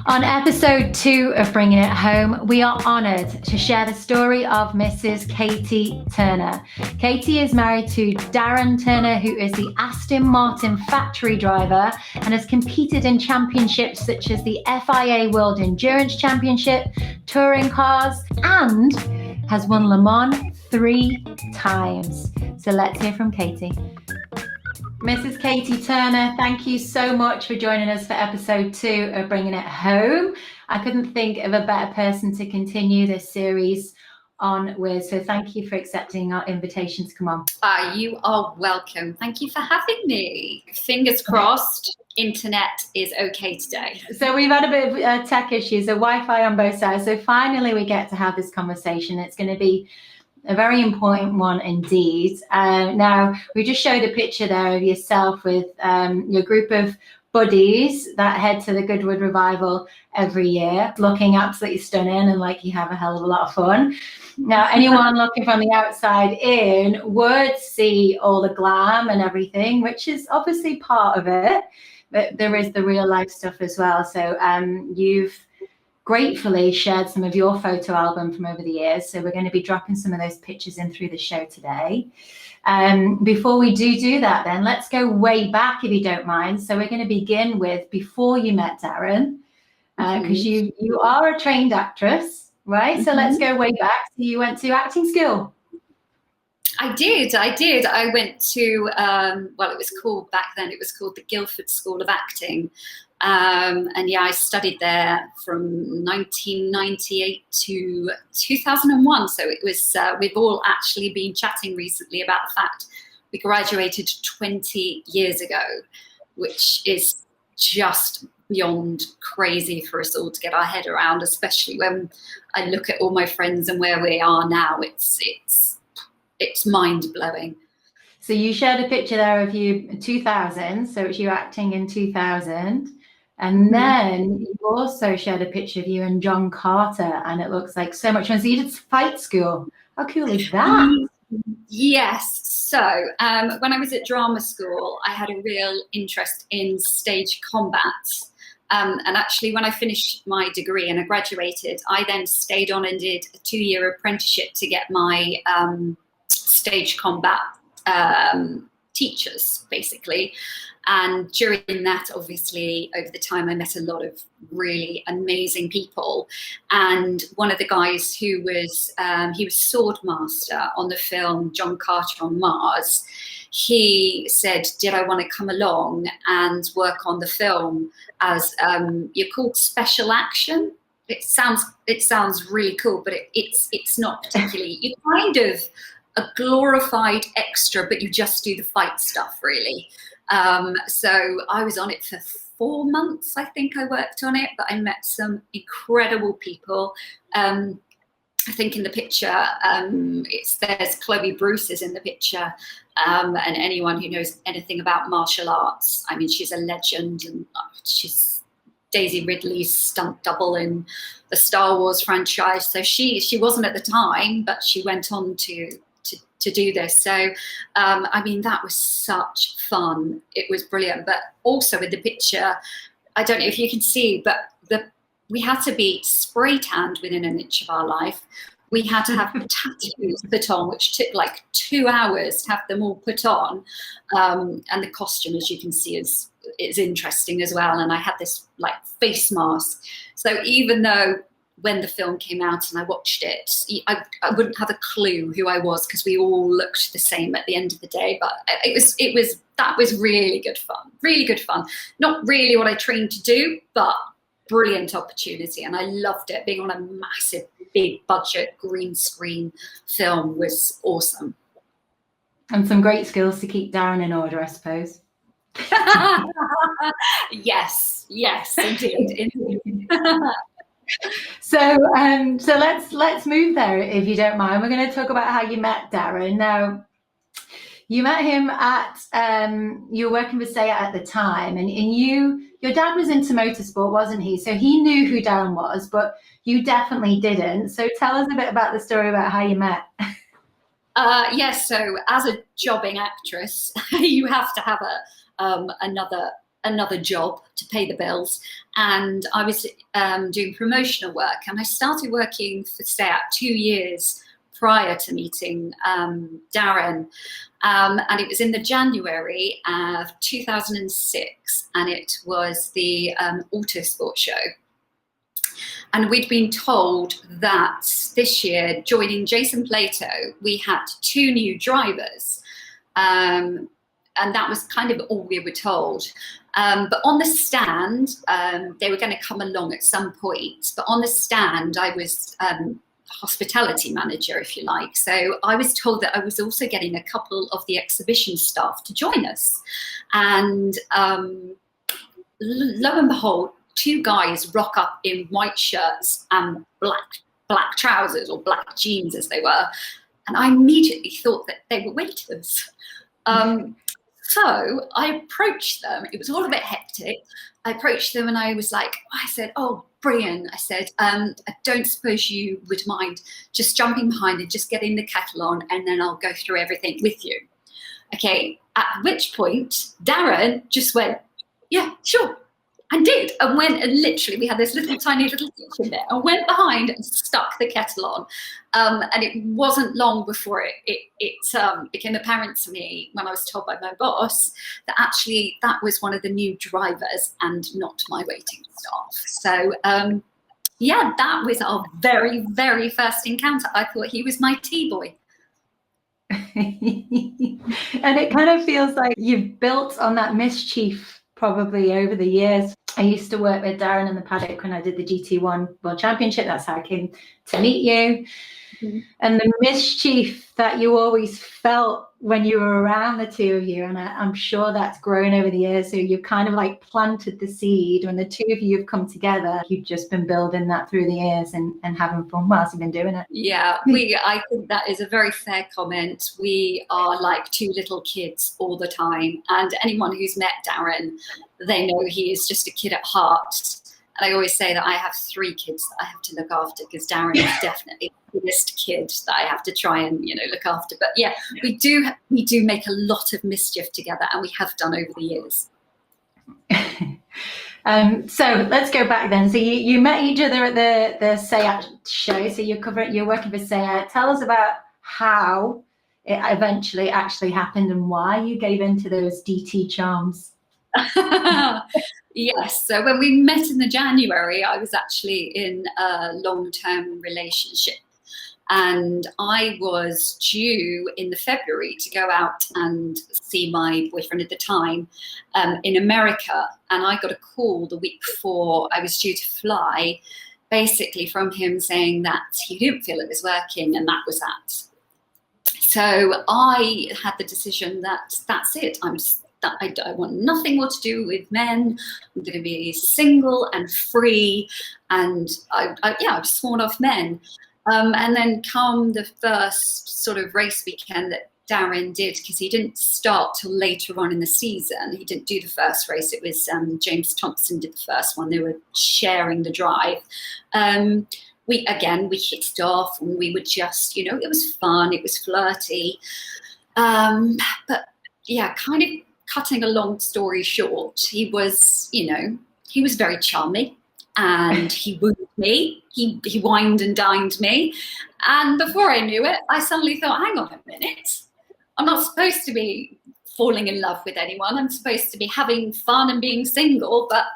On episode 2 of Bringing It Home, we are honoured to share the story of Mrs. Katie Turner. Katie is married to Darren Turner, who is the Aston Martin factory driver and has competed in championships such as the FIA World Endurance Championship, touring cars, and has won Le Mans 3 times. So let's hear from Katie. Mrs. Katie Turner, thank you so much for joining us for episode 2 of Bringing It Home. I couldn't think of a better person to continue this series on with, so thank you for accepting our invitation to come on. You are welcome. Thank you for having me. Fingers crossed, internet is okay today. So we've had a bit of tech issues, so Wi-Fi on both sides, so finally we get to have this conversation. It's going to be a very important one indeed. Now, we just showed a picture there of yourself with your group of buddies that head to the Goodwood Revival every year, looking absolutely stunning and like you have a hell of a lot of fun. Now, anyone looking from the outside in would see all the glam and everything, which is obviously part of it, but there is the real life stuff as well. So you've gratefully shared some of your photo album from over the years. So we're going to be dropping some of those pictures in through the show today. Before we do that, then let's go way back, if you don't mind. So we're going to begin with before you met Darren, because you are a trained actress, right? So let's go way back. So you went to acting school. I did. I went to, well, it was called back then, it was called the Guildford School of Acting. And yeah, I studied there from 1998 to 2001. So it was, we've all actually been chatting recently about the fact we graduated 20 years ago, which is just beyond crazy for us all to get our head around, especially when I look at all my friends and where we are now. It's mind-blowing. So you shared a picture there of you in 2000, so it's you acting in 2000. And then you also shared a picture of you and John Carter, and it looks like so much fun. So you did fight school. How cool is that? Yes. So when I was at drama school, I had a real interest in stage combat. And actually, when I finished my degree and I graduated, I then stayed on and did a 2-year apprenticeship to get my stage combat teachers, basically. And during that, obviously, over the time, I met a lot of really amazing people. And one of the guys who was, he was sword master on the film John Carter on Mars. He said, did I want to come along and work on the film as, you're called special action? It sounds really cool, but it's not particularly, you're kind of a glorified extra, but you just do the fight stuff, really. So I was on it for 4 months, I think I worked on it, but I met some incredible people. I think in the picture, there's Chloe Bruce is in the picture, and anyone who knows anything about martial arts, I mean, she's a legend, and she's Daisy Ridley's stunt double in the Star Wars franchise. So she wasn't at the time, but she went on to do this. So, I mean, that was such fun. It was brilliant. But also with the picture, I don't know if you can see, but we had to be spray tanned within an inch of our life. We had to have tattoos put on, which took like 2 hours to have them all put on. And the costume, as you can see, is interesting as well. And I had this like face mask. So even though when the film came out and I watched it, I wouldn't have a clue who I was because we all looked the same at the end of the day. But that was really good fun. Not really what I trained to do, but brilliant opportunity. And I loved it. Being on a massive, big budget green screen film was awesome. And some great skills to keep Darren in order, I suppose. Yes, indeed. So let's move there, if you don't mind. We're going to talk about how you met Darren. Now, you met him at you were working for SEAT at the time, and your dad was into motorsport, wasn't he? So he knew who Darren was, but you definitely didn't. So tell us a bit about the story about how you met. Yes. So as a jobbing actress, you have to have another job to pay the bills, and I was doing promotional work, and I started working for SEAT 2 years prior to meeting Darren, and it was in the January of 2006, and it was the Autosport show. And we'd been told that this year, joining Jason Plato, we had 2 new drivers. And that was kind of all we were told. But on the stand, they were going to come along at some point. But on the stand, I was hospitality manager, if you like. So I was told that I was also getting a couple of the exhibition staff to join us. And lo and behold, 2 guys rock up in white shirts and black trousers, or black jeans as they were. And I immediately thought that they were waiters. So I approached them. It was all a bit hectic. I approached them and I said, "Oh, brilliant." I said, "I don't suppose you would mind just jumping behind and just getting the kettle on, and then I'll go through everything with you." Okay, at which point Darren just went, "Yeah, sure." And did, and went, and literally we had this tiny little kitchen there, and went behind and stuck the kettle on. And it wasn't long before it became apparent to me, when I was told by my boss, that actually that was one of the new drivers and not my waiting staff. So yeah, that was our very, very first encounter. I thought he was my tea boy. And it kind of feels like you've built on that mischief probably over the years. I used to work with Darren in the paddock when I did the GT1 World Championship. That's how I came to meet you. Mm-hmm. And the mischief that you always felt when you were around, the 2 of you, and I'm sure that's grown over the years. So you've kind of like planted the seed. When the 2 of you have come together, you've just been building that through the years and having fun whilst you've been doing it. Yeah, I think that is a very fair comment. We are like 2 little kids all the time. And anyone who's met Darren, they know he is just a kid at heart. And I always say that I have 3 kids that I have to look after, because Darren is definitely the biggest kid that I have to try and, look after. But yeah, we do make a lot of mischief together, and we have done over the years. So let's go back then. So you met each other at the SEAT show. So you're working for SEAT. Tell us about how it eventually actually happened and why you gave into those DT charms. Yes, so when we met in the January, I was actually in a long-term relationship, and I was due in the February to go out and see my boyfriend at the time in America, and I got a call the week before I was due to fly, basically from him saying that he didn't feel it was working, and that was that. So I had the decision that that's it. I want nothing more to do with men. I'm going to be single and free, and I've sworn off men. And then come the first sort of race weekend that Darren did, because he didn't start till later on in the season. He didn't do the first race. It was James Thompson did the first one. They were sharing the drive. We hit it off, and we were just, it was fun. It was flirty. But yeah, kind of cutting a long story short, he was very charming, and he wooed me. He wined and dined me. And before I knew it, I suddenly thought, hang on a minute. I'm not supposed to be falling in love with anyone. I'm supposed to be having fun and being single. But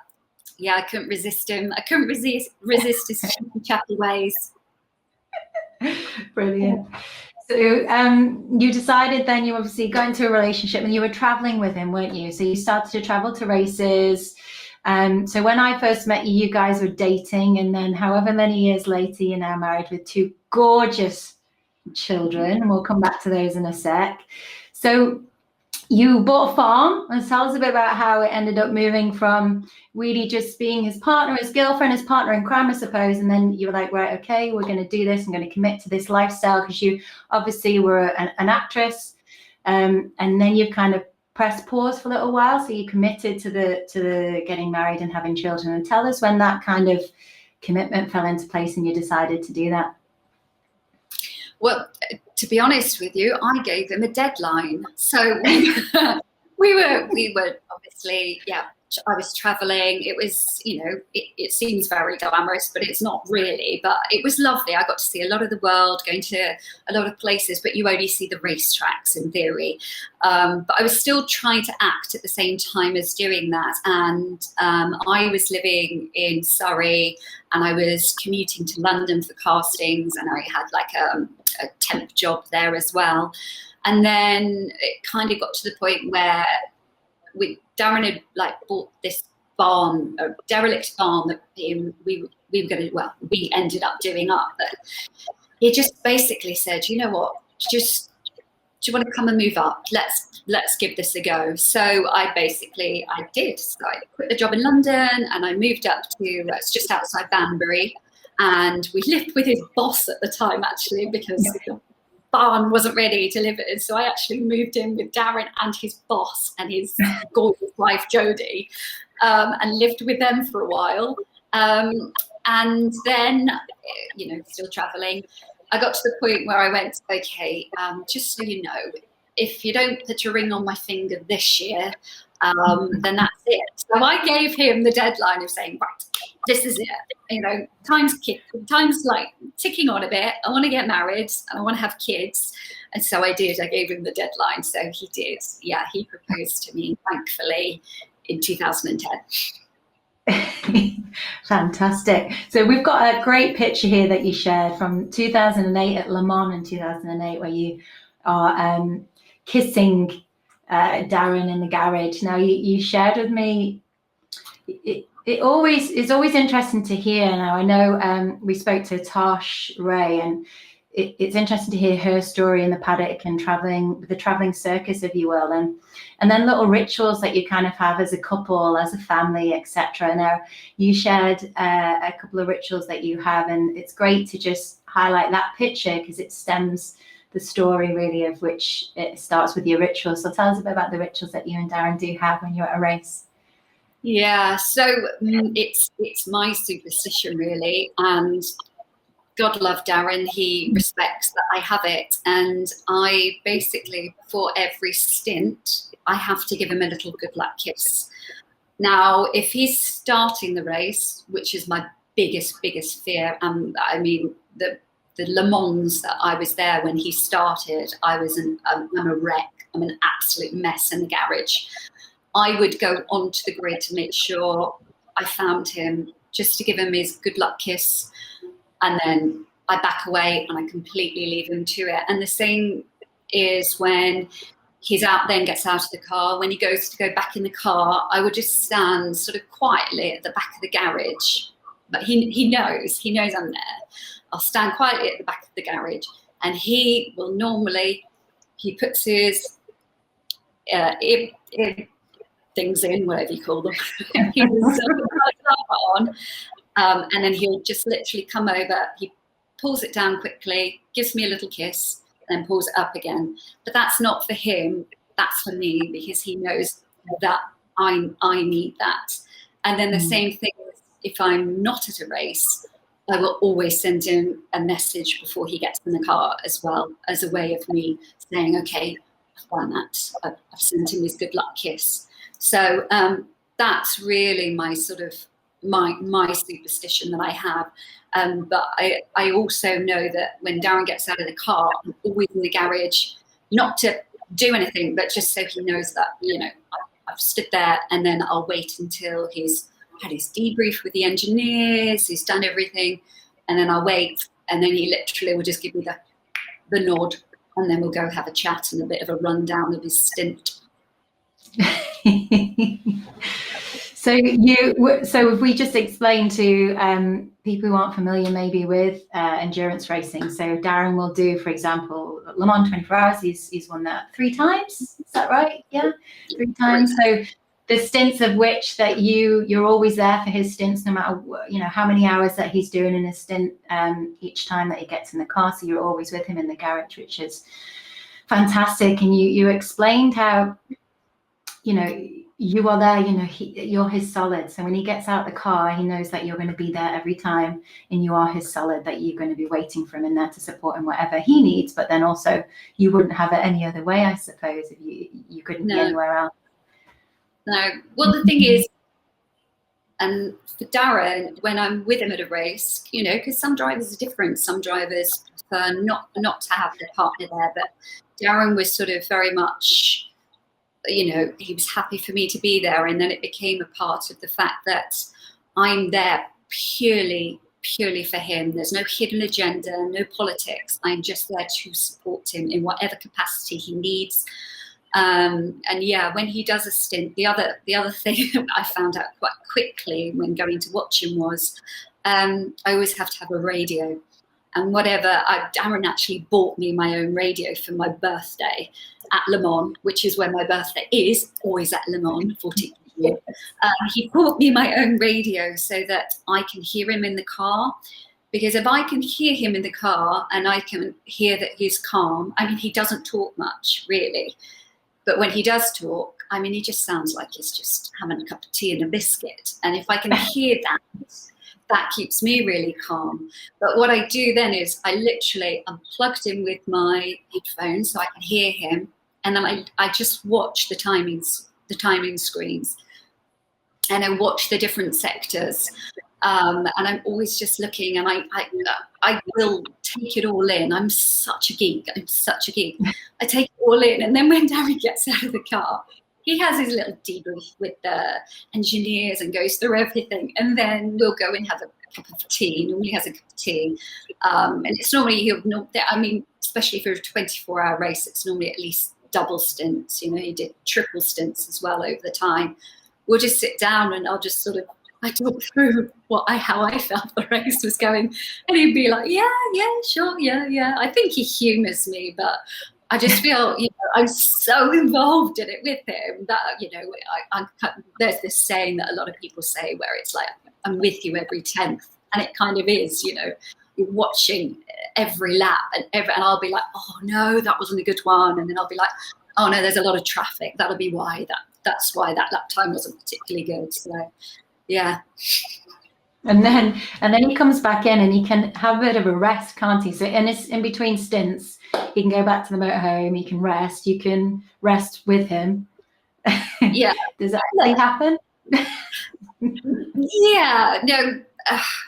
yeah, I couldn't resist him. I couldn't resist his chappy ways. Brilliant. So you decided then you obviously got into a relationship, and you were traveling with him, weren't you? So you started to travel to races. So when I first met you, you guys were dating, and then however many years later, you're now married with 2 gorgeous children, and we'll come back to those in a sec. So you bought a farm, and tell us a bit about how it ended up moving from really just being his partner, his girlfriend, his partner in crime, I suppose. And then you were like, right, okay, we're going to do this. I'm going to commit to this lifestyle, because you obviously were an actress. And then you've kind of pressed pause for a little while. So you committed to the getting married and having children. And tell us when that kind of commitment fell into place and you decided to do that. Well, to be honest with you, I gave him a deadline. So We were obviously, yeah, I was traveling. It was, it seems very glamorous, but it's not really. But it was lovely. I got to see a lot of the world, going to a lot of places, but you only see the racetracks in theory. But I was still trying to act at the same time as doing that. And I was living in Surrey, and I was commuting to London for castings, and I had like a temp job there as well. And then it kind of got to the point where Darren had like bought this barn, a derelict barn that we were going to, well, we ended up doing up. But he just basically said, you know what, do you want to come and move up? Let's give this a go. So I did. So I quit the job in London and I moved up to, it's just outside Banbury. And we lived with his boss at the time, actually, because the barn wasn't ready to live in. So I actually moved in with Darren and his boss and his gorgeous wife, Jodie, and lived with them for a while. And then, still traveling, I got to the point where I went, okay, just so you know, if you don't put a ring on my finger this year, then that's it. So I gave him the deadline of saying, right, this is it. Time's like ticking on a bit. I want to get married and I want to have kids. And so I did. I gave him the deadline. So he did. Yeah, he proposed to me, thankfully, in 2010. Fantastic. So we've got a great picture here that you shared from 2008 at Le Mans in 2008, where you are kissing Darren in the garage. Now you shared with me, it's always interesting to hear. Now I know we spoke to Tosh Ray, and it's interesting to hear her story in the paddock and the traveling circus, if you will, and then little rituals that you kind of have as a couple, as a family, etc. Now you shared a couple of rituals that you have, and it's great to just highlight that picture because it stems the story really of which it starts with your rituals. So tell us a bit about the rituals that you and Darren do have when you're at a race. Yeah, so it's my superstition really, and God love Darren, he respects that I have it, and I basically, for every stint, I have to give him a little good luck kiss. Now, if he's starting the race, which is my biggest fear, I mean, the Le Mans that I was there when he started, I'm a wreck. I'm an absolute mess in the garage. I would go onto the grid to make sure I found him, just to give him his good luck kiss. And then I back away and I completely leave him to it. And the same is when he's out, then gets out of the car. When he goes to go back in the car, I would just stand sort of quietly at the back of the garage. But he knows I'm there. I'll stand quietly at the back of the garage, and he will normally, he puts his things in, whatever you call them, on, and then he'll just literally come over, he pulls it down quickly, gives me a little kiss, and then pulls it up again. But that's not for him, that's for me, because he knows that I need that. And then the same thing, if I'm not at a race, I will always send him a message before he gets in the car as well, as a way of me saying, okay, I've done that. I've sent him his good luck kiss. So that's really my sort of, my superstition that I have. But I also know that when Darren gets out of the car, I'm always in the garage, not to do anything, but just so he knows that, I've stood there, and then I'll wait until he's had his debrief with the engineers, he's done everything, and then I'll wait, and then he literally will just give me the nod, and then we'll go have a chat and a bit of a rundown of his stint. So if we just explain to people who aren't familiar maybe with endurance racing, so Darren will do, for example, Le Mans 24 Hours, he's won that 3 times, is that right? Yeah, 3 times. So the stints of which that you're always there for his stints, no matter how many hours that he's doing in his stint each time that he gets in the car. So you're always with him in the garage, which is fantastic. And you explained how you are there, you're his solid. So when he gets out the car, he knows that you're going to be there every time, and you are his solid, that you're going to be waiting for him in there to support him whatever he needs. But then also you wouldn't have it any other way, I suppose, if you couldn't be anywhere else. No. Well, the thing is, and for Darren, when I'm with him at a race, you know, because some drivers are different. Some drivers prefer not to have their partner there, but Darren was sort of very much, you know, he was happy for me to be there, and then it became a part of the fact that I'm there purely for him. There's no hidden agenda, no politics. I'm just there to support him in whatever capacity he needs. And yeah, when he does a stint, the other thing I found out quite quickly when going to watch him was I always have to have a radio. And Darren actually bought me my own radio for my birthday at Le Mans, which is where my birthday is, always at Le Mans, 14th year. He bought me my own radio so that I can hear him in the car. Because if I can hear him in the car and I can hear that he's calm, I mean, he doesn't talk much, really. But when he does talk, I mean, he just sounds like he's just having a cup of tea and a biscuit. And if I can hear that keeps me really calm. But what I do then is I literally unplugged him with my headphones so I can hear him. And then I just watch the timing screens. And I watch the different sectors. And I'm always just looking, and I will take it all in. I'm such a geek. I take it all in. And then when Darren gets out of the car, he has his little debrief with the engineers and goes through everything. And then we'll go and have a cup of tea. Normally has a cup of tea. And it's normally, especially for a 24-hour race, it's normally at least double stints. You know, he did triple stints as well over the time. We'll just sit down and I'll just sort of, I talk through how I felt the race was going, and he'd be like, yeah, sure, yeah. I think he humours me, but I just feel, you know, I'm so involved in it with him that, you know, there's this saying that a lot of people say where it's like, I'm with you every 10th, and it kind of is, you know, you're watching every lap, and I'll be like, oh no, that wasn't a good one, and then I'll be like, oh no, there's a lot of traffic. That'll be why that's why that lap time wasn't particularly good. So. Yeah. And then he comes back in and he can have a bit of a rest, can't he? So in between stints, he can go back to the motorhome, he can rest, you can rest with him. Yeah. Does that really happen? Yeah, no.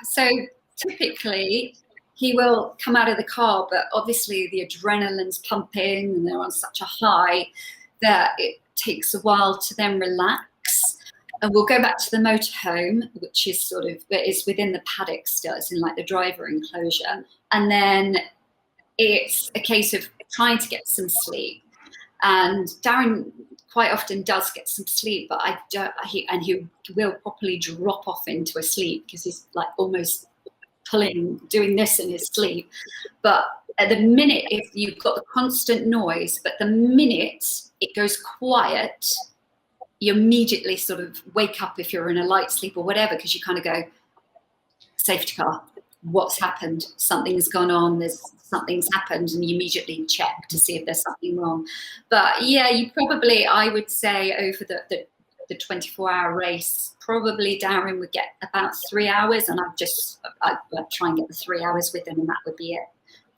So typically he will come out of the car, but obviously the adrenaline's pumping and they're on such a high that it takes a while to then relax. And we'll go back to the motorhome, which is is within the paddock still. It's in like the driver enclosure. And then it's a case of trying to get some sleep. And Darren quite often does get some sleep, but he will properly drop off into a sleep because he's like almost doing this in his sleep. But at the minute, if you've got the constant noise, but the minute it goes quiet, you immediately sort of wake up if you're in a light sleep or whatever, because you kind of go, safety car, what's happened? Something's gone on, something's happened, and you immediately check to see if there's something wrong. But yeah, I would say over the 24-hour race, probably Darren would get about 3 hours, and I'd try and get the 3 hours with him, and that would be it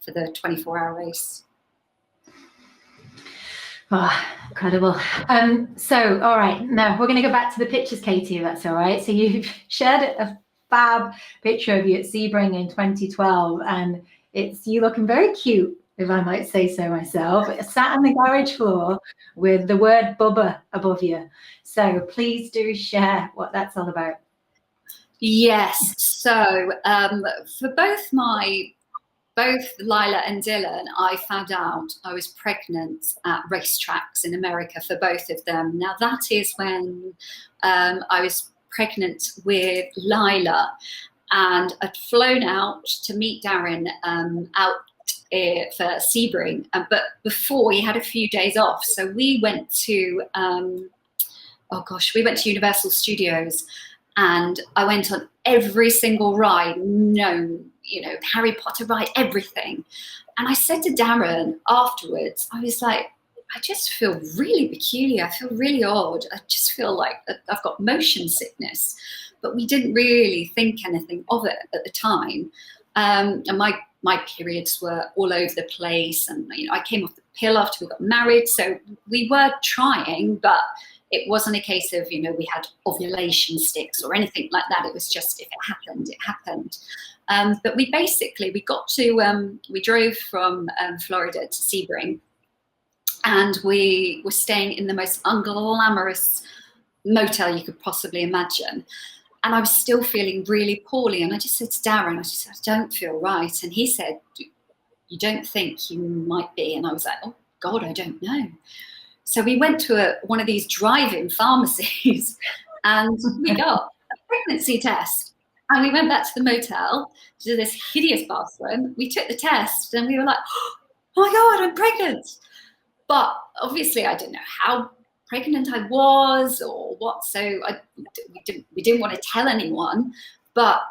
for the 24-hour race. Oh, incredible. So, all right, now we're going to go back to the pictures, Katie, if that's all right. So you've shared a fab picture of you at Sebring in 2012, and it's you looking very cute, if I might say so myself, sat on the garage floor with the word Bubba above you. So please do share what that's all about. Yes. So for both Lila and Dylan, I found out I was pregnant at racetracks in America for both of them. Now that is when I was pregnant with Lila, and I'd flown out to meet Darren out for Sebring, but before he had a few days off, so we went to Universal Studios, and I went on every single ride known, you know, Harry Potter ride, everything. And I said to Darren afterwards, I was like, I just feel really peculiar. I feel really odd. I just feel like I've got motion sickness. But we didn't really think anything of it at the time. And my periods were all over the place. And, you know, I came off the pill after we got married. So we were trying, but it wasn't a case of, you know, we had ovulation sticks or anything like that. It was just, if it happened, it happened. But we got to, we drove from Florida to Sebring, and we were staying in the most unglamorous motel you could possibly imagine. And I was still feeling really poorly. And I just said to Darren, I just said, I don't feel right. And he said, you don't think you might be? And I was like, oh God, I don't know. So we went to one of these drive-in pharmacies and we got a pregnancy test. And we went back to the motel to this hideous bathroom. We took the test and we were like, oh my God, I'm pregnant. But obviously I didn't know how pregnant I was or what. So we didn't want to tell anyone. But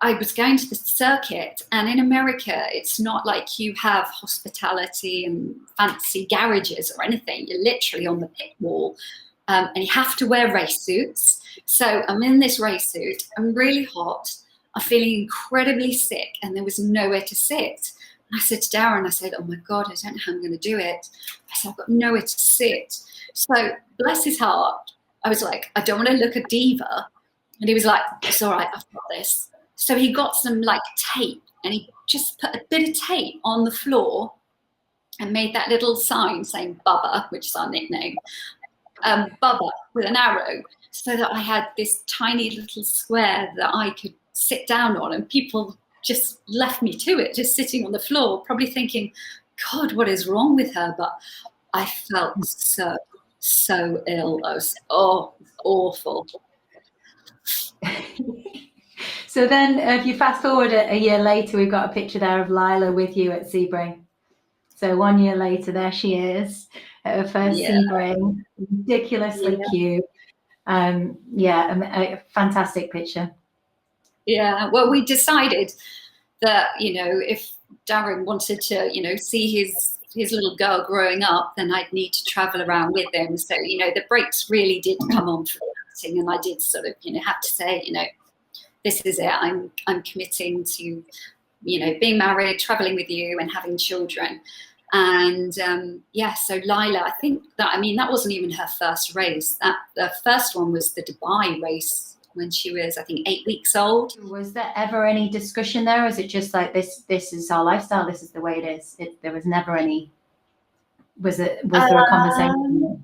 I was going to the circuit, and in America, it's not like you have hospitality and fancy garages or anything. You're literally on the pit wall, and you have to wear race suits. So I'm in this race suit. I'm really hot. I'm feeling incredibly sick, and there was nowhere to sit. And I said to Darren, I said, oh my God, I don't know how I'm going to do it. I said, I've got nowhere to sit. So bless his heart, I was like, I don't want to look a diva. And he was like, it's all right, I've got this. So he got some like tape, and he just put a bit of tape on the floor and made that little sign saying Bubba, which is our nickname, Bubba with an arrow, so that I had this tiny little square that I could sit down on, and people just left me to it, just sitting on the floor, probably thinking, God, what is wrong with her? But I felt so ill. I was, awful. So then if you fast forward a year later, we've got a picture there of Lila with you at Sebring. So 1 year later, there she is at her first Sebring, ridiculously cute. A fantastic picture. Yeah, well, we decided that, you know, if Darren wanted to, you know, see his little girl growing up, then I'd need to travel around with him. So, you know, the brakes really did come on for acting, and I did sort of, you know, have to say, you know, this is it. I'm committing to, you know, being married, traveling with you, and having children. And so Lila, I think that, I mean, that wasn't even her first race. The first one was the Dubai race when she was, I think, 8 weeks old. Was there ever any discussion there? Or is it just like this is our lifestyle, this is the way it is? There was never any, was there a conversation?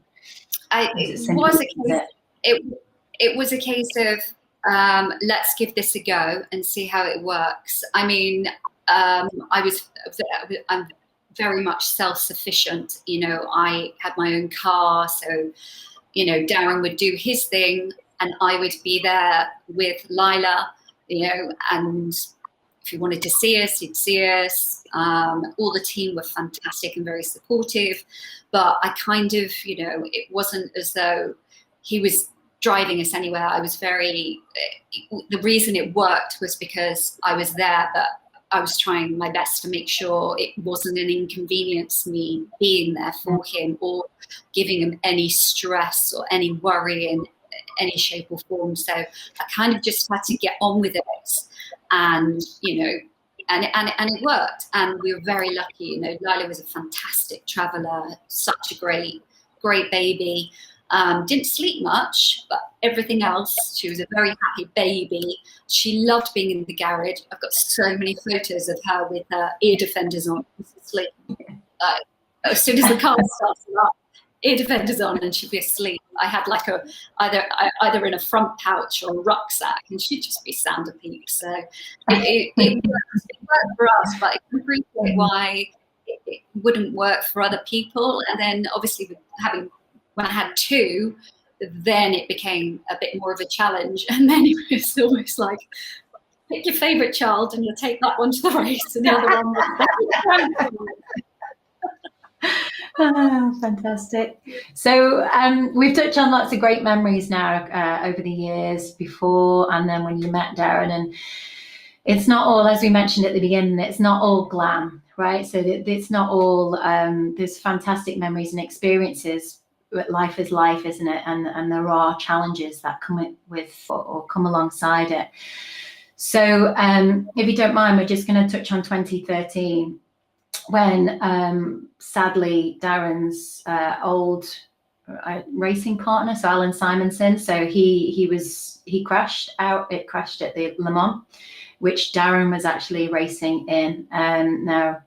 It was a case of, let's give this a go and see how it works. I mean, I'm very much self-sufficient. You know, I had my own car, so, you know, Darren would do his thing and I would be there with Lila, you know, and if he wanted to see us, he'd see us. All the team were fantastic and very supportive, but I kind of, you know, it wasn't as though he was driving us anywhere. I was the reason it worked was because I was there, but I was trying my best to make sure it wasn't an inconvenience, me being there for him or giving him any stress or any worry in any shape or form. So I kind of just had to get on with it, and, you know, and it worked. And we were very lucky. You know, Lila was a fantastic traveler, such a great baby. Didn't sleep much, but everything else, she was a very happy baby. She loved being in the garage. I've got so many photos of her with her ear defenders on, asleep. As soon as the car started up, ear defenders on, and she'd be asleep. I had like either in a front pouch or a rucksack, and she'd just be sound asleep. So it worked for us, but I can appreciate why it wouldn't work for other people. And then obviously when I had two, then it became a bit more of a challenge. And then it was almost like, pick your favourite child and you'll take that one to the race, and the other one was fantastic. So we've touched on lots of great memories now over the years before and then when you met Darren, and it's not all, as we mentioned at the beginning, it's not all glam, right? So it's not all, there's fantastic memories and experiences. Life is life, isn't it? And there are challenges that come with or come alongside it. So if you don't mind, we're just going to touch on 2013 when sadly Darren's old racing partner, so Allan Simonsen. So he crashed out. It crashed at the Le Mans, which Darren was actually racing in. Now,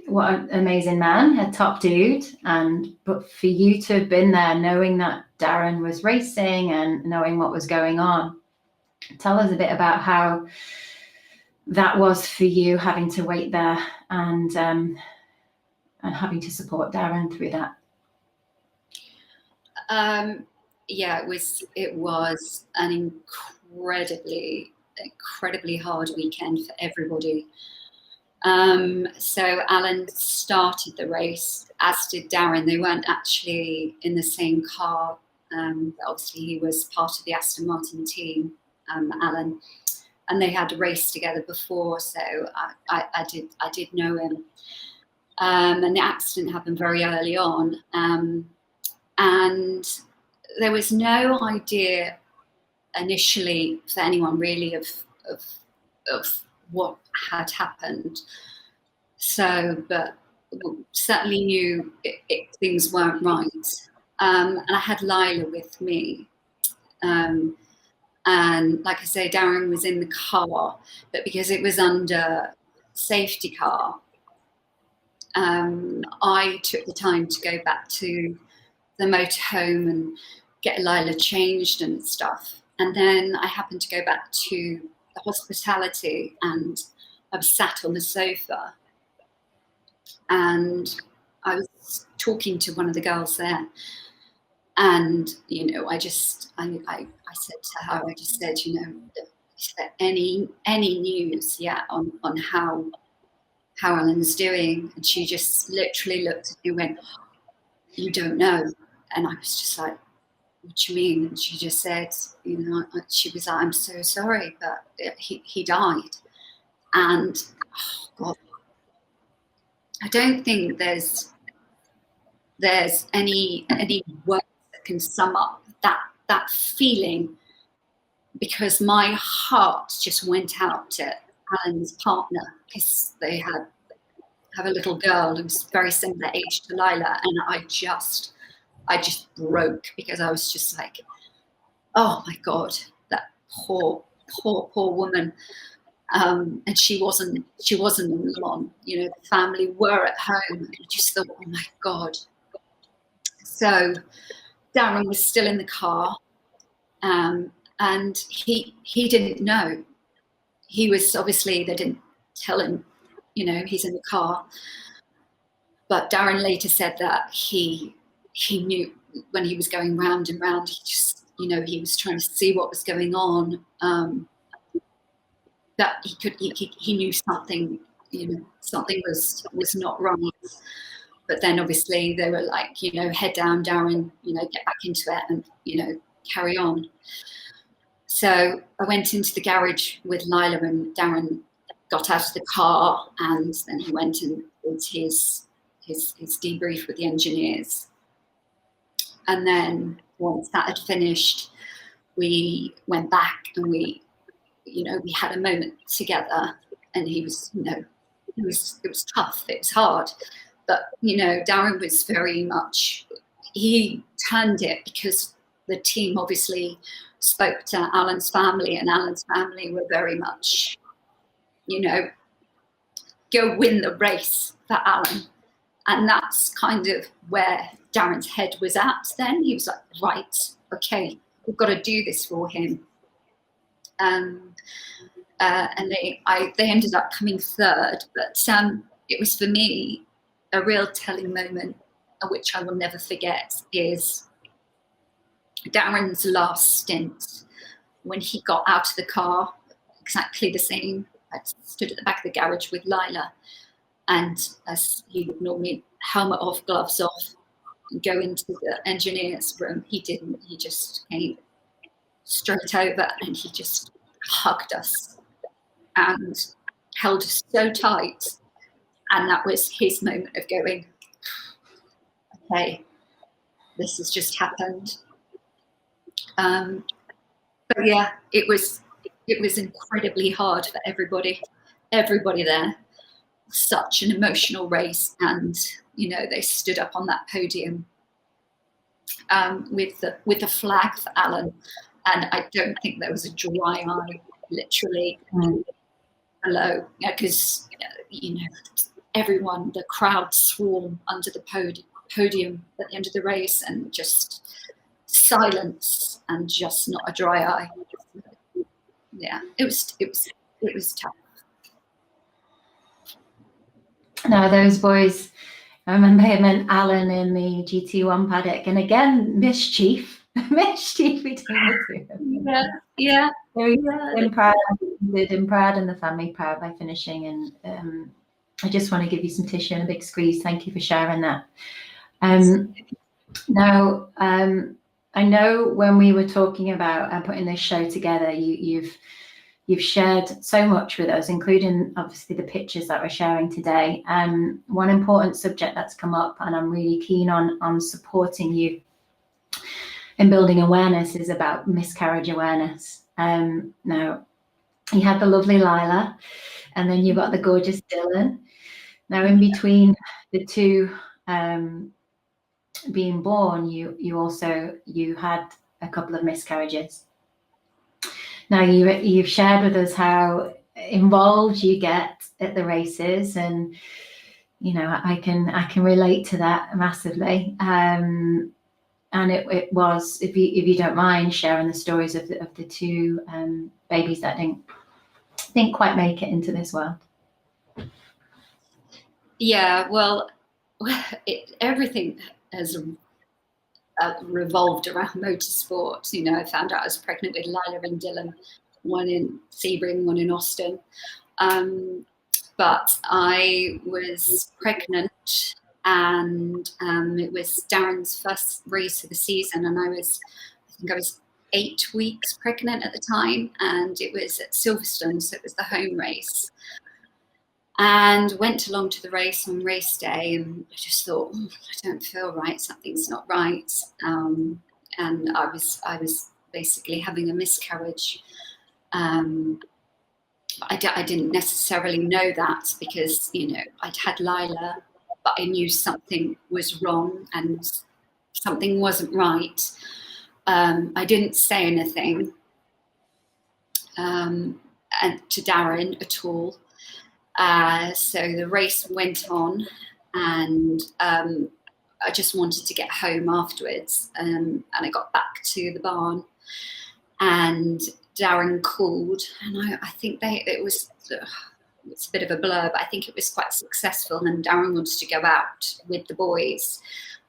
what an amazing man, a top dude. But for you to have been there, knowing that Darren was racing and knowing what was going on, tell us a bit about how that was for you, having to wait there and having to support Darren through that. Yeah, it was an incredibly hard weekend for everybody. So Allan started the race, as did Darren. They weren't actually in the same car. Obviously, he was part of the Aston Martin team, Allan, and they had raced together before. So I did know him. And the accident happened very early on, and there was no idea initially for anyone really of what had happened. So, but certainly knew things weren't right. And I had Lila with me. And like I say, Darren was in the car, but because it was under safety car, I took the time to go back to the motorhome and get Lila changed and stuff. And then I happened to go back to the hospitality, and I was sat on the sofa, and I was talking to one of the girls there, and I said to her, I just said, is there any news yet on how Allan's doing? And she just literally looked at me and went, "You don't know?" And I was just like, "What do you mean?" And she just said, she was like, "I'm so sorry, but he died." And oh God, I don't think there's any words that can sum up that feeling, because my heart just went out to Allan's partner, because they have a little girl who's very similar age to Lila, and I just broke, because I was just like, oh my God, that poor woman. And she wasn't alone. The family were at home, and I just thought, oh my God. So Darren was still in the car, and he didn't know. He was, obviously, they didn't tell him, he's in the car. But Darren later said that he knew when he was going round and round, he just, he was trying to see what was going on, that he knew something, something was not right. But then obviously they were like, head down, Darren, get back into it and, carry on. So I went into the garage with Lila, and Darren got out of the car, and then he went and did his debrief with the engineers. And then once that had finished, we went back and we had a moment together, and he was, it was tough, it was hard. But, Darren was very much, he turned it, because the team obviously spoke to Allan's family, and Allan's family were very much, go win the race for Allan. And that's kind of where Darren's head was at then. He was like, right, okay, we've got to do this for him. And they ended up coming third. But it was, for me, a real telling moment, which I will never forget, is Darren's last stint, when he got out of the car, exactly the same. I stood at the back of the garage with Lila, and as he would normally, helmet off, gloves off, and go into the engineer's room, he didn't. He just came straight over, and he just hugged us and held us so tight. And that was his moment of going, okay, this has just happened. But yeah, it was incredibly hard for everybody there. Such an emotional race, and they stood up on that podium with the flag for Allan, and I don't think there was a dry eye, literally, below, because everyone, the crowd swarm under the podium at the end of the race, and just silence and just not a dry eye. Yeah, it was tough. No, those boys, I remember him and Allan in the GT1 paddock, and again, mischief between the two. Yeah. Very proud, and proud, and the family proud by finishing. And I just want to give you some tissue and a big squeeze. Thank you for sharing that. Now, I know when we were talking about putting this show together, you've shared so much with us, including obviously the pictures that we're sharing today. One important subject that's come up, and I'm really keen on supporting you in building awareness, is about miscarriage awareness. Now, you had the lovely Lila, and then you've got the gorgeous Dylan. Now, in between the two being born, you had a couple of miscarriages. Now, you've shared with us how involved you get at the races, and I can relate to that massively. And it was, if you don't mind sharing the stories of the two babies that didn't quite make it into this world. Yeah, well, everything has revolved around motorsport. I found out I was pregnant with Lila and Dylan, one in Sebring, one in Austin. But I was pregnant, and it was Darren's first race of the season, and I think I was 8 weeks pregnant at the time, and it was at Silverstone, so it was the home race. And went along to the race on race day, and I just thought, I don't feel right, something's not right. And I was basically having a miscarriage. I didn't necessarily know that, because I'd had Lila, but I knew something was wrong and something wasn't right. I didn't say anything and to Darren at all. So the race went on, and I just wanted to get home afterwards. And I got back to the barn, and Darren called, and I think it's a bit of a blur, but I think it was quite successful. And Darren wanted to go out with the boys,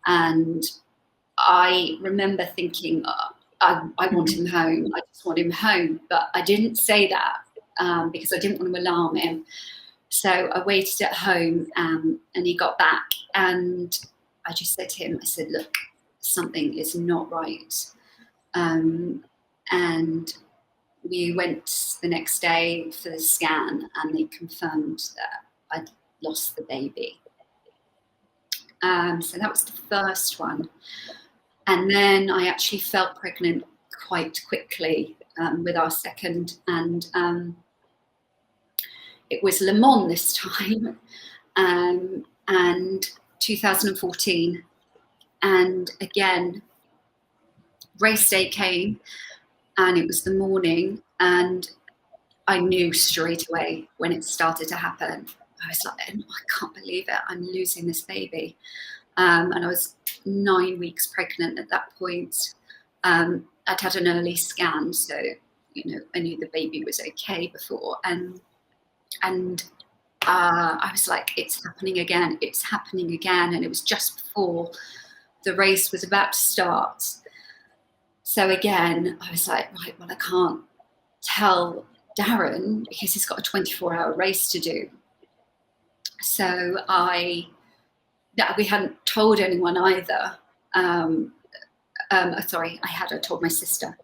and I remember thinking, I want him home. I just want him home, but I didn't say that because I didn't want to alarm him. So I waited at home, and he got back, and I just said to him, I said, look, something is not right. And we went the next day for the scan, and they confirmed that I'd lost the baby. So that was the first one. And then I actually felt pregnant quite quickly with our second, and it was Le Mans this time, and 2014. And again, race day came, and it was the morning, and I knew straight away when it started to happen. I was like, I can't believe it, I'm losing this baby. And I was 9 weeks pregnant at that point. I'd had an early scan, so I knew the baby was okay before, and I was like, it's happening again, and it was just before the race was about to start. So again, I was like, right, well, I can't tell Darren because he's got a 24-hour race to do. So we hadn't told anyone either. Sorry, I told my sister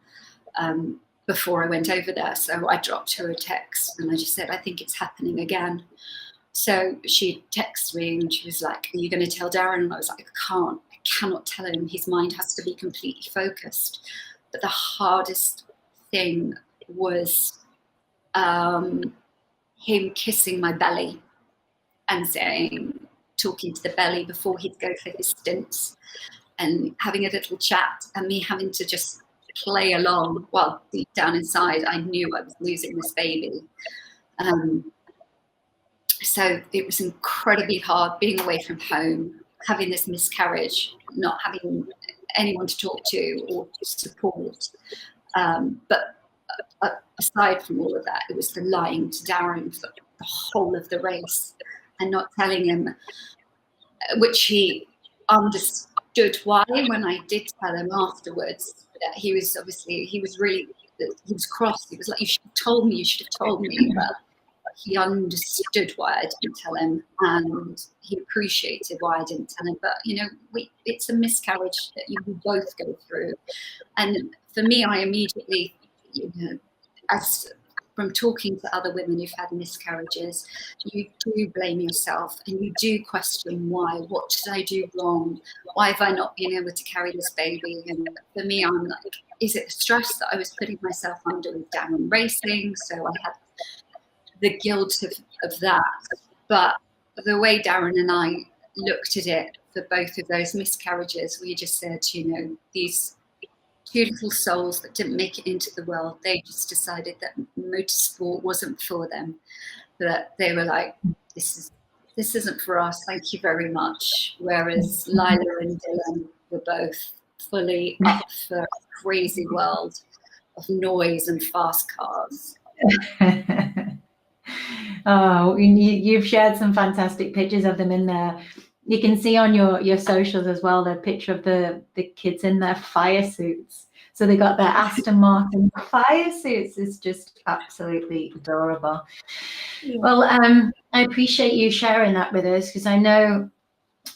before I went over there. So I dropped her a text, and I just said, I think it's happening again. So she texted me, and she was like, are you going to tell Darren? And I was like, I cannot tell him. His mind has to be completely focused. But the hardest thing was him kissing my belly and saying talking to the belly before he'd go for his stints, and having a little chat, and me having to just play along. Well, deep down inside, I knew I was losing this baby. So it was incredibly hard being away from home, having this miscarriage, not having anyone to talk to or support. But aside from all of that, it was the lying to Darren for the whole of the race and not telling him, which he understood why when I did tell him afterwards. He was cross. He was like, you should have told me, but he understood why I didn't tell him, and he appreciated why I didn't tell him. But it's a miscarriage that you both go through, and for me, I immediately, as from talking to other women who've had miscarriages, you do blame yourself and you do question why. What did I do wrong? Why have I not been able to carry this baby? And for me, I'm like, is it the stress that I was putting myself under with Darren racing? So I had the guilt of that. But the way Darren and I looked at it for both of those miscarriages, we just said, these two little souls that didn't make it into the world, they just decided that motorsport wasn't for them. That they were like, this isn't for us, thank you very much. Whereas Lila and Dylan were both fully up for a crazy world of noise and fast cars. Oh, you've shared some fantastic pictures of them in there. You can see on your socials as well the picture of the kids in their fire suits. So they got their Aston Martin fire suits. It's just absolutely adorable. Yeah. Well, I appreciate you sharing that with us, because I know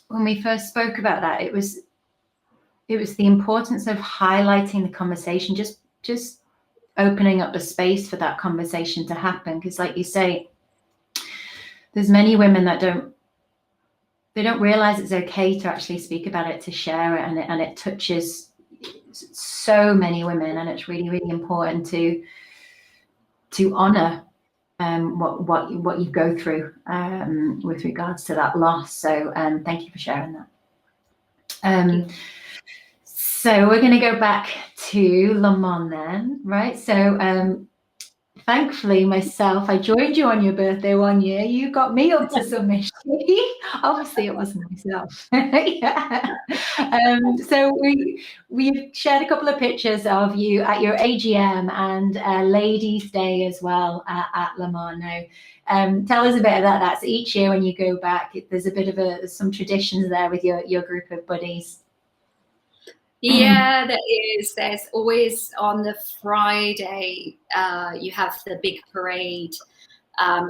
when we first spoke about that, it was the importance of highlighting the conversation, just opening up the space for that conversation to happen. Because like you say, there's many women that don't realize it's okay to actually speak about it, to share it, and it touches so many women, and it's really, really important to honor what you go through with regards to that loss. So thank you for sharing that. So we're going to go back to Le Mans then, right? So thankfully, myself, I joined you on your birthday one year. You got me up to submission. Obviously, it wasn't myself. Yeah. So we've shared a couple of pictures of you at your AGM and Ladies' Day as well at Le Mans now. Tell us a bit about that. So each year when you go back, there's a bit of some traditions there with your group of buddies. Yeah, there is. There's always on the Friday, you have the big parade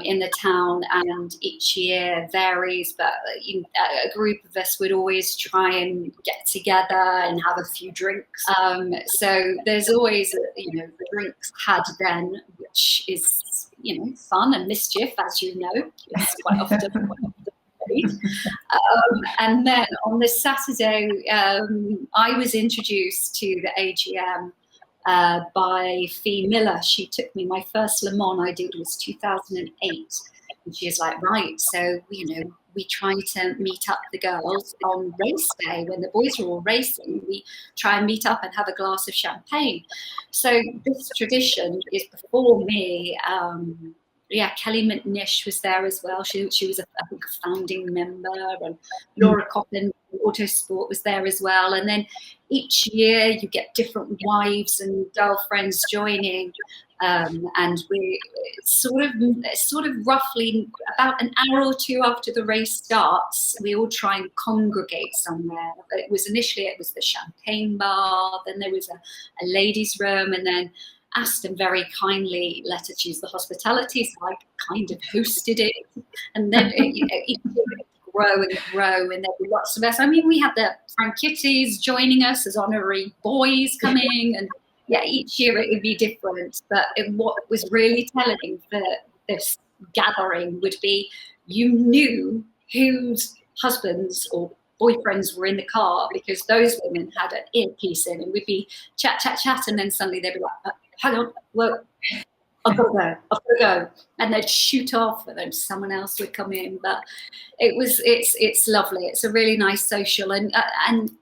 in the town, and each year varies, but a group of us would always try and get together and have a few drinks. So there's always, drinks had then, which is, fun and mischief, as you know. It's quite often. And then on this Saturday, I was introduced to the AGM by Fee Miller. She took me, my first Le Mans I did was 2008. And she was like, right, so, we try to meet up the girls on race day when the boys are all racing. We try and meet up and have a glass of champagne. So this tradition is before me. Kelly McNish was there as well. She was a founding member, and Laura Coppin, Autosport, was there as well. And then each year you get different wives and girlfriends joining, and we sort of roughly about an hour or two after the race starts, we all try and congregate somewhere. It was the champagne bar, then there was a ladies' room, and then Aston very kindly let us use the hospitality, so I kind of hosted it. And then it would grow and grow, and there'd be lots of us. I mean, we had the Frankittis joining us as honorary boys coming, and each year it would be different. But what was really telling for this gathering would be, you knew whose husbands or boyfriends were in the car, because those women had an earpiece in, and we'd be chat, and then suddenly they'd be like, hang on, look, I've got to go. And they'd shoot off, and then someone else would come in. But it's lovely. It's a really nice social, and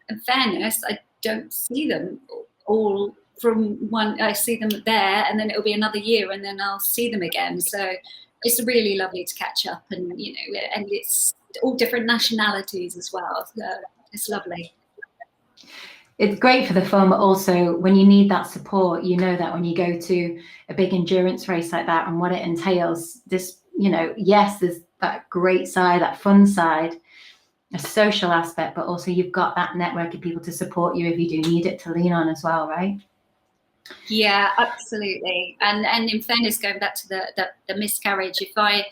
in fairness, I don't see them all from one. I see them there, and then it'll be another year, and then I'll see them again. So it's really lovely to catch up, and and it's all different nationalities as well. So it's lovely. It's great for the fun, but also when you need that support, that when you go to a big endurance race like that and what it entails, yes, there's that great side, that fun side, a social aspect, but also you've got that network of people to support you if you do need it to lean on as well, right? Yeah, absolutely. And in fairness, going back to the miscarriage, I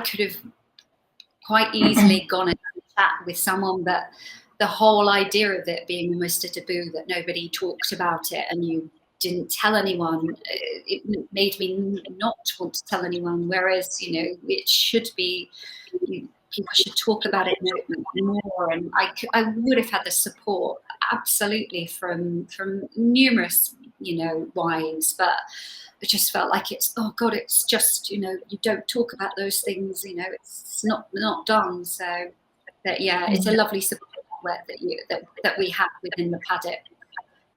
could have quite easily gone and chat with someone, but the whole idea of it being almost a taboo, that nobody talked about it and you didn't tell anyone, it made me not want to tell anyone. Whereas, it should be, people should talk about it more. And I would have had the support absolutely from numerous, wives, but it just felt like it's just, you don't talk about those things, it's not done. So that, yeah, it's a lovely support that we have within the paddock.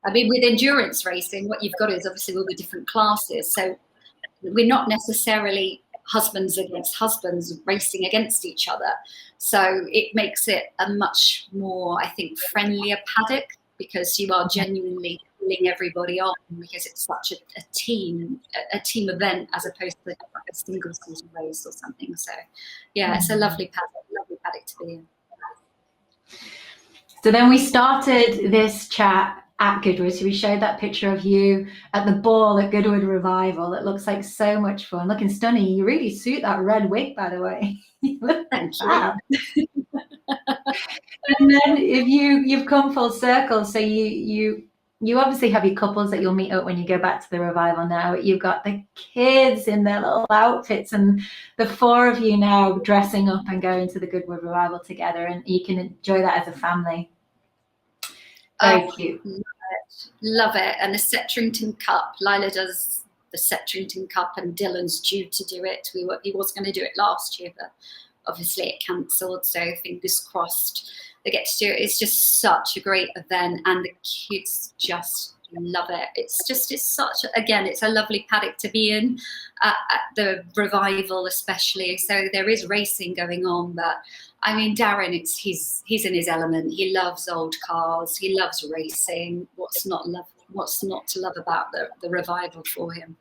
I mean, with endurance racing, what you've got is obviously all the different classes. So we're not necessarily husbands against husbands racing against each other. So it makes it a much more, I think, friendlier paddock, because you are genuinely pulling everybody on, because it's such a team event as opposed to a single season race or something. So yeah, it's a lovely paddock to be in. So then we started this chat at Goodwood. So we showed that picture of you at the ball at Goodwood Revival. It looks like so much fun, looking stunning. You really suit that red wig, by the way. Thank you. And then if you've come full circle, so you obviously have your couples that you'll meet up when you go back to the Revival now. You've got the kids in their little outfits, and the four of you now dressing up and going to the Goodwood Revival together, and you can enjoy that as a family. Very cute. Love it. And the Setrington Cup, Lila does the Setrington Cup, and Dylan's due to do it. He was going to do it last year, but obviously it cancelled, so fingers crossed they get to do it. It's just such a great event, and the kids just love it. It's a lovely paddock to be in, at the Revival especially. So there is racing going on, but I mean, Darren, he's in his element. He loves old cars. He loves racing. What's not to love about the Revival for him?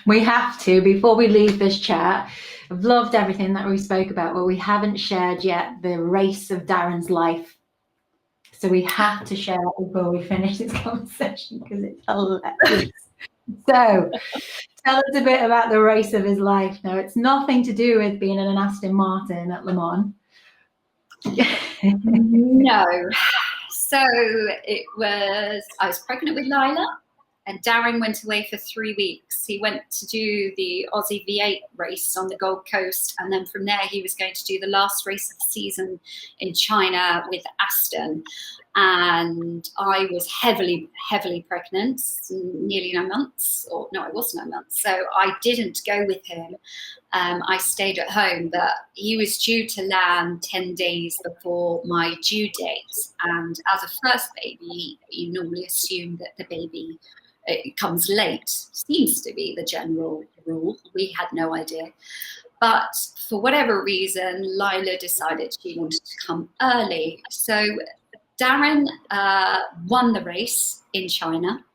We have to, before we leave this chat, I've loved everything that we spoke about, but we haven't shared yet the race of Darren's life. So we have to share it before we finish this conversation, because it's hilarious. So tell us a bit about the race of his life. Now, it's nothing to do with being in an Aston Martin at Le Mans. No. So I was pregnant with Lila, and Darren went away for 3 weeks. He went to do the Aussie V8 race on the Gold Coast, and then from there he was going to do the last race of the season in China with Aston. And I was heavily pregnant, nearly 9 months, or no, I was 9 months. So I didn't go with him. I stayed at home, but he was due to land 10 days before my due date. And as a first baby, you normally assume that the baby it comes late. Seems to be the general rule. We had no idea. But for whatever reason, Lila decided she wanted to come early. So Darren won the race in China,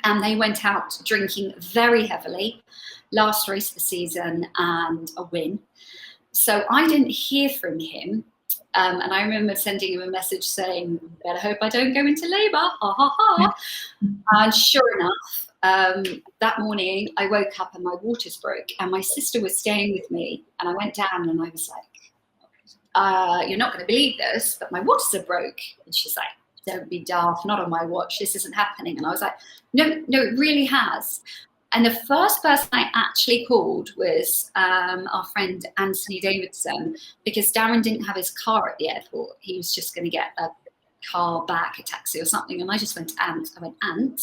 and they went out drinking very heavily, last race of the season, and a win. So I didn't hear from him, and I remember sending him a message saying, better hope I don't go into labour, ha ha ha. And sure enough, that morning I woke up and my waters broke, and my sister was staying with me, and I went down and I was like, you're not going to believe this, but my waters are broke. And she's like, don't be daft, not on my watch, this isn't happening. And I was like, no, it really has. And the first person I actually called was our friend Anthony Davidson, because Darren didn't have his car at the airport. He was just going to get a car back, a taxi or something. And I just went to Ant. I went, Ant,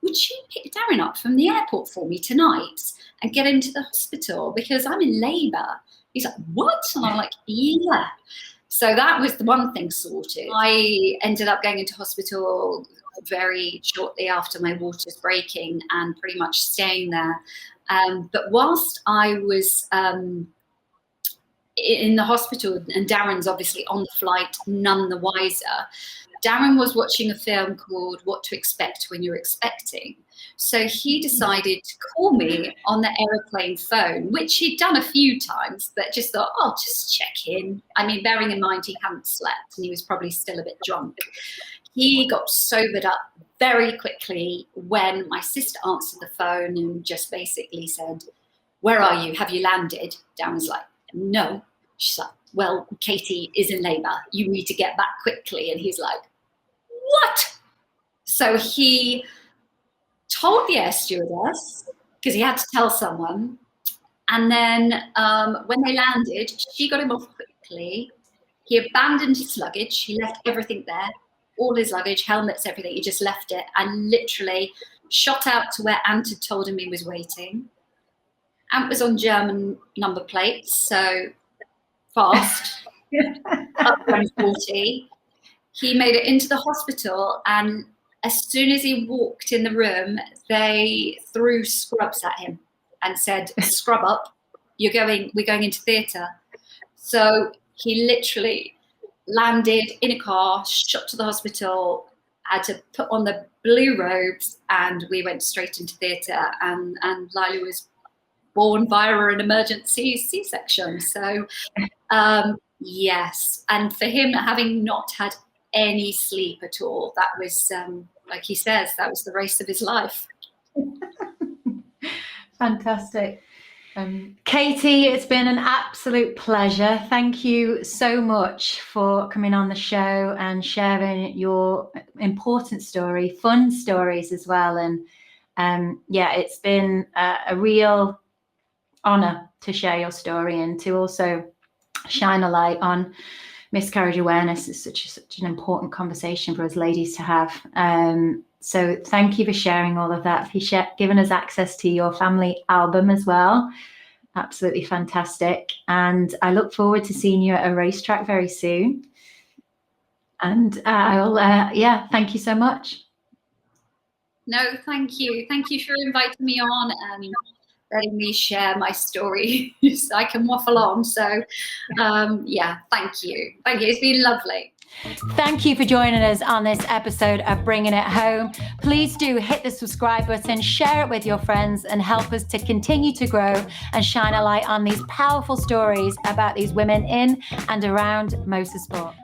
would you pick Darren up from the airport for me tonight and get him to the hospital because I'm in labour? He's like, what? And I'm like, yeah. So that was the one thing sorted. I ended up going into hospital very shortly after my waters breaking and pretty much staying there. But whilst I was in the hospital, and Darren's obviously on the flight, none the wiser, Darren was watching a film called What to Expect When You're Expecting. So he decided to call me on the aeroplane phone, which he'd done a few times, but just thought, I'll just check in. I mean, bearing in mind he hadn't slept and he was probably still a bit drunk. He got sobered up very quickly when my sister answered the phone and just basically said, where are you? Have you landed? Darren was like, no. She's like, well, Katie is in labour. You need to get back quickly. And he's like, what? So he told the air stewardess, because he had to tell someone. And then when they landed, she got him off quickly. He abandoned his luggage. He left everything there, all his luggage, helmets, everything. He just left it and literally shot out to where Ant had told him he was waiting. Ant was on German number plates, so fast, up 140. He made it into the hospital, and as soon as he walked in the room, they threw scrubs at him and said, scrub up, we're going into theatre. So he literally landed in a car, shot to the hospital, had to put on the blue robes, and we went straight into theatre, and Lila was born via an emergency C-section. So yes, and for him having not had any sleep at all, that was like he says, that was the race of his life. Fantastic. Katie, it's been an absolute pleasure. Thank you so much for coming on the show and sharing your important story, fun stories as well. And yeah, it's been a real honor to share your story and to also shine a light on miscarriage awareness. Is such an important conversation for us ladies to have. So thank you for sharing all of that, for giving us access to your family album as well. Absolutely fantastic. And I look forward to seeing you at a racetrack very soon. And I'll thank you so much. No, thank you. Thank you for inviting me on and letting me share my story so I can waffle on. So yeah, thank you. Thank you. It's been lovely. Thank you for joining us on this episode of Bringing It Home. Please do hit the subscribe button, share it with your friends, and help us to continue to grow and shine a light on these powerful stories about these women in and around motorsport.